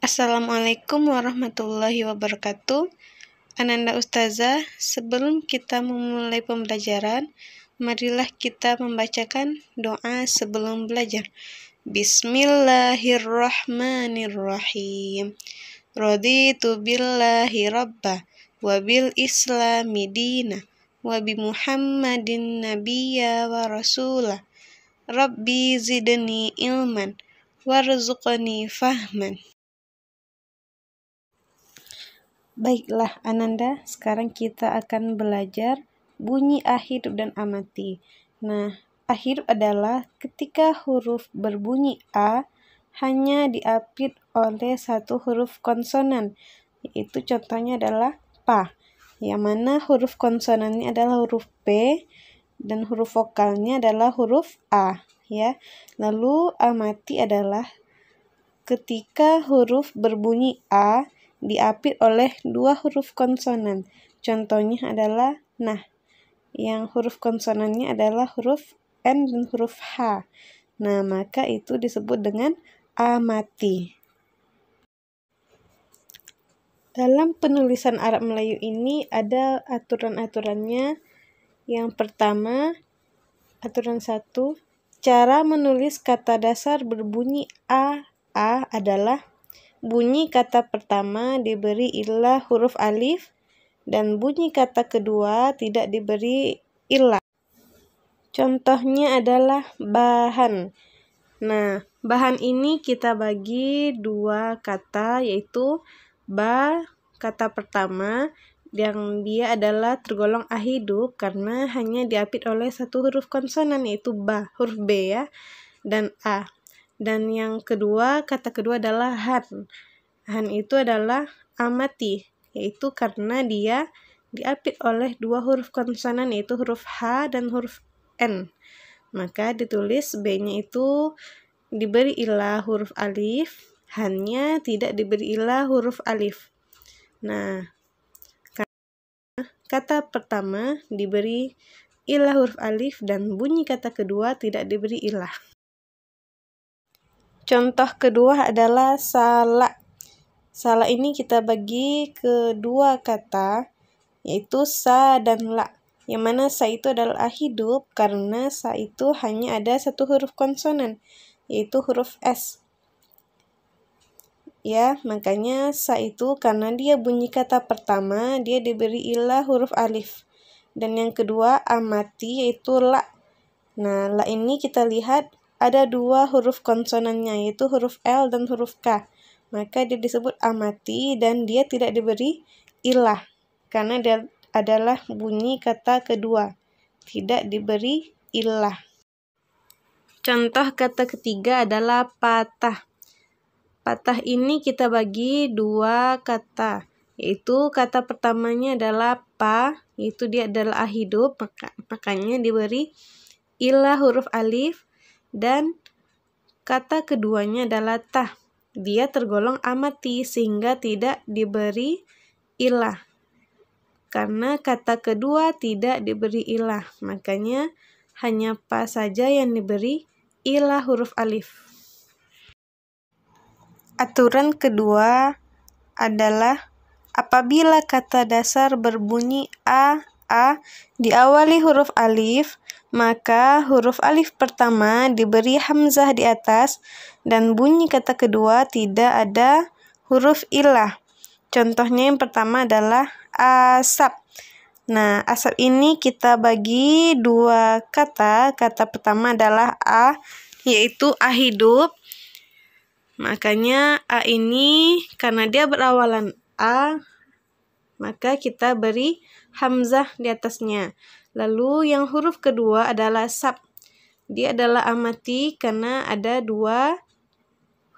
Assalamualaikum warahmatullahi wabarakatuh. Ananda Ustazah, sebelum kita memulai pembelajaran, marilah kita membacakan doa sebelum belajar. Bismillahirrahmanirrahim. Raditu billahi rabba wa bil islami dina wa bi Muhammadin nabiyya wa rasulah. Rabbi zidni ilman warzuqni fahman. Baiklah Ananda, sekarang kita akan belajar bunyi a hidup dan a mati. Nah, a hidup adalah ketika huruf berbunyi a hanya diapit oleh satu huruf konsonan, yaitu contohnya adalah pa, yang mana huruf konsonannya adalah huruf p dan huruf vokalnya adalah huruf a, ya. Lalu a mati adalah ketika huruf berbunyi a diapit oleh dua huruf konsonan. Contohnya adalah nah, yang huruf konsonannya adalah huruf N dan huruf H. Nah, maka itu disebut dengan a mati. Dalam penulisan Arab Melayu ini ada aturan-aturannya. Yang pertama, aturan 1, cara menulis kata dasar berbunyi a adalah bunyi kata pertama diberi ilah huruf alif dan bunyi kata kedua tidak diberi ilah. Contohnya adalah bahan. Nah, bahan ini kita bagi dua kata, yaitu kata pertama yang dia adalah tergolong a hidup karena hanya diapit oleh satu huruf konsonan, yaitu huruf B ya, dan a. Dan yang kedua, kata kedua adalah han. Han itu adalah a mati, yaitu karena dia diapit oleh dua huruf konsonan, yaitu huruf H dan huruf N. Maka ditulis B-nya itu diberi ilah huruf alif, Han-nya tidak diberi ilah huruf alif. Nah, kata pertama diberi ilah huruf alif dan bunyi kata kedua tidak diberi ilah. Contoh kedua adalah salah. Salah ini kita bagi ke dua kata, yaitu sa dan la. Yang mana sa itu adalah a hidup karena sa itu hanya ada satu huruf konsonan, yaitu huruf S. Ya, makanya sa itu karena dia bunyi kata pertama, dia diberi ilah huruf alif. Dan yang kedua, a mati, yaitu la. Nah, la ini kita lihat ada dua huruf konsonannya, yaitu huruf L dan huruf K. Maka dia disebut a mati dan dia tidak diberi ilah karena dia adalah bunyi kata kedua, tidak diberi ilah. Contoh kata ketiga adalah patah. Patah ini kita bagi dua kata, yaitu kata pertamanya adalah pa, yaitu dia adalah a hidup, makanya diberi ilah huruf alif, dan kata keduanya adalah tah. Dia tergolong a mati sehingga tidak diberi ilah. Karena kata kedua tidak diberi ilah, makanya hanya pa saja yang diberi ilah huruf alif. Aturan kedua adalah apabila kata dasar berbunyi a diawali huruf alif, maka huruf alif pertama diberi hamzah di atas dan bunyi kata kedua tidak ada huruf ilah. Contohnya yang pertama adalah asap. Nah, asap ini kita bagi dua kata. Kata pertama adalah a, yaitu a hidup. Makanya a ini karena dia berawalan a, maka kita beri hamzah di atasnya. Lalu yang huruf kedua adalah sab. Dia adalah a mati karena ada dua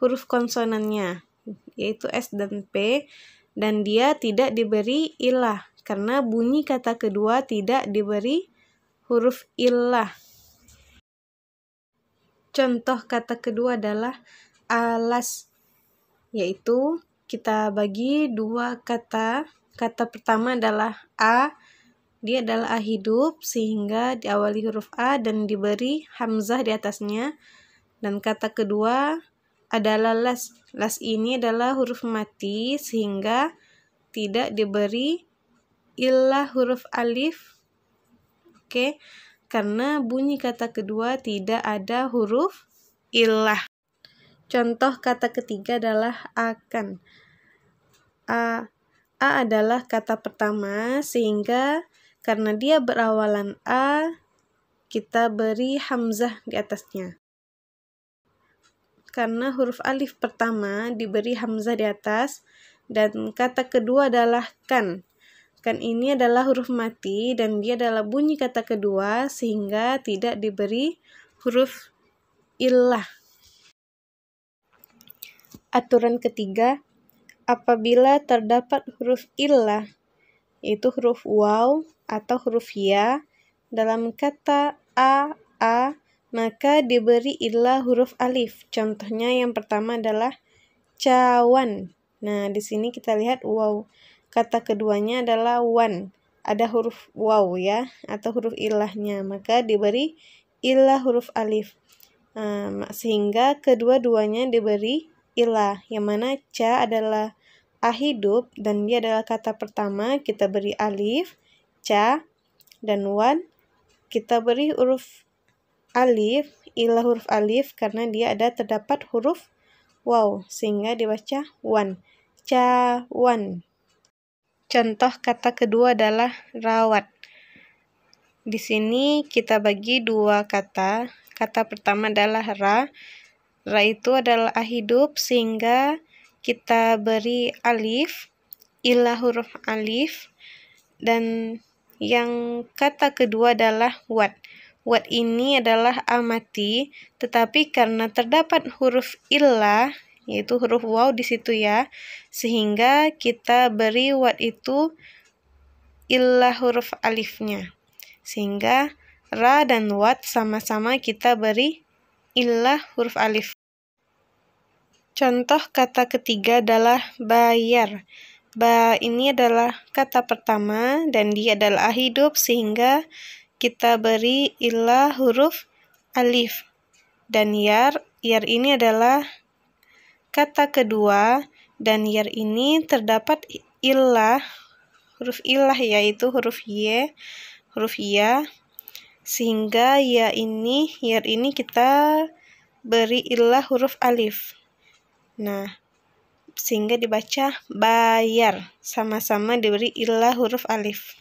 huruf konsonannya, yaitu S dan P, dan dia tidak diberi ilah karena bunyi kata kedua tidak diberi huruf ilah. Contoh kata kedua adalah alas, yaitu kita bagi dua kata. Kata pertama adalah a, dia adalah a hidup sehingga diawali huruf a dan diberi hamzah di atasnya. Dan kata kedua adalah las. Las ini adalah huruf mati sehingga tidak diberi ilah huruf alif. Oke, karena bunyi kata kedua tidak ada huruf ilah. Contoh kata ketiga adalah akan. A adalah kata pertama sehingga karena dia berawalan A, kita beri hamzah di atasnya. Karena huruf alif pertama diberi hamzah di atas, dan kata kedua adalah kan. Kan ini adalah huruf mati dan dia adalah bunyi kata kedua sehingga tidak diberi huruf ilah. Aturan ketiga, apabila terdapat huruf ilah, yaitu huruf waw atau huruf ya, dalam kata a, maka diberi ilah huruf alif. Contohnya yang pertama adalah cawan. Nah, di sini kita lihat waw. Kata keduanya adalah wan. Ada huruf waw ya, atau huruf ilahnya. Maka diberi ilah huruf alif. Sehingga kedua-duanya diberi ilah. Yang mana ca adalah a hidup dan dia adalah kata pertama, kita beri alif, ca, dan wan kita beri huruf alif, ilah huruf alif karena dia ada terdapat huruf waw sehingga dibaca wan, cawan. Contoh kata kedua adalah rawat. Di sini kita bagi dua kata. Kata pertama adalah ra. Ra itu adalah a hidup sehingga kita beri alif, ilah huruf alif, dan yang kata kedua adalah wat. Wat ini adalah a mati, tetapi karena terdapat huruf ilah, yaitu huruf waw di situ ya, sehingga kita beri wat itu ilah huruf alifnya. Sehingga ra dan wat sama-sama kita beri ilah huruf alif. Contoh kata ketiga adalah bayar. Ba ini adalah kata pertama dan dia adalah a hidup sehingga kita beri ilah huruf alif. Dan yar ini adalah kata kedua dan yar ini terdapat ilah huruf ilah yaitu huruf y, huruf ya, sehingga yar ini kita beri ilah huruf alif. Nah, sehingga dibaca bayar, sama-sama diberi ilah huruf alif.